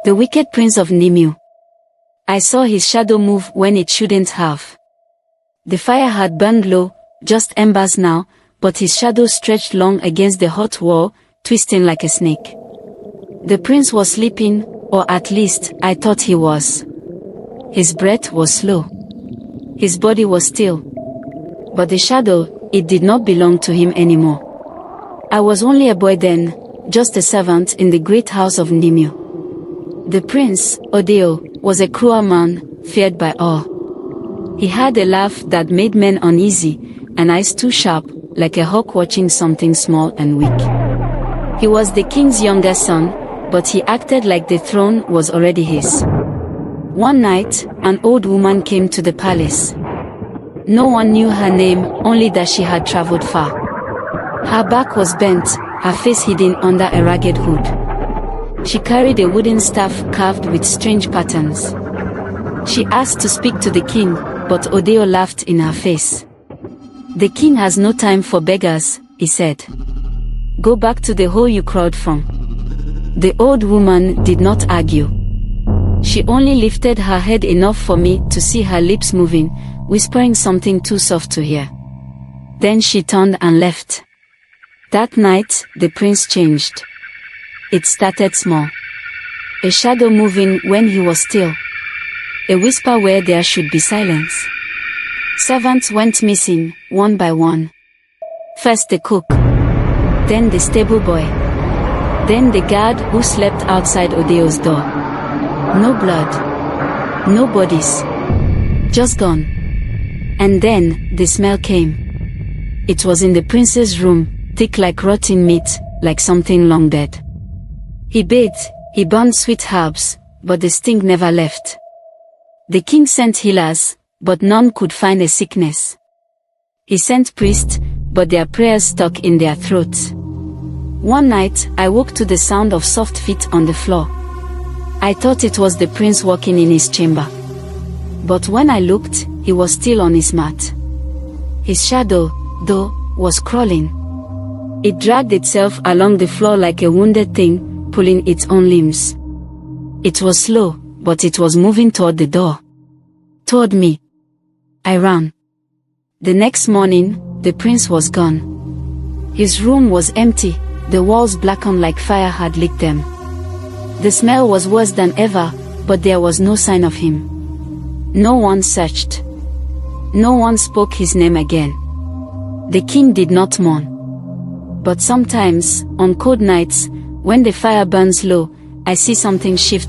The wicked prince of Ndemu. I saw his shadow move when it shouldn't have. The fire had burned low, just embers now, but his shadow stretched long against the hot wall, twisting like a snake. The prince was sleeping, or at least, I thought he was. His breath was slow. His body was still. But the shadow, it did not belong to him anymore. I was only a boy then, just a servant in the great house of Ndemu. The prince, Odayo, was a cruel man, feared by all. He had a laugh that made men uneasy, and eyes too sharp, like a hawk watching something small and weak. He was the king's younger son, but he acted like the throne was already his. One night, an old woman came to the palace. No one knew her name, only that she had traveled far. Her back was bent, her face hidden under a ragged hood. She carried a wooden staff carved with strange patterns. She asked to speak to the king, but Odayo laughed in her face. "The king has no time for beggars," he said. "Go back to the hole you crawled from." The old woman did not argue. She only lifted her head enough for me to see her lips moving, whispering something too soft to hear. Then she turned and left. That night, the prince changed. It started small. A shadow moving when he was still. A whisper where there should be silence. Servants went missing, one by one. First the cook. Then the stable boy. Then the guard who slept outside Odayo's door. No blood. No bodies. Just gone. And then, the smell came. It was in the prince's room, thick like rotten meat, like something long dead. He bathed, he burned sweet herbs, but the stink never left. The king sent healers, but none could find a sickness. He sent priests, but their prayers stuck in their throats. One night, I woke to the sound of soft feet on the floor. I thought it was the prince walking in his chamber. But when I looked, he was still on his mat. His shadow, though, was crawling. It dragged itself along the floor like a wounded thing, pulling its own limbs. It was slow, but it was moving toward the door. Toward me. I ran. The next morning, the prince was gone. His room was empty, the walls blackened like fire had licked them. The smell was worse than ever, but there was no sign of him. No one searched. No one spoke his name again. The king did not mourn. But sometimes, on cold nights, when the fire burns low, I see something shift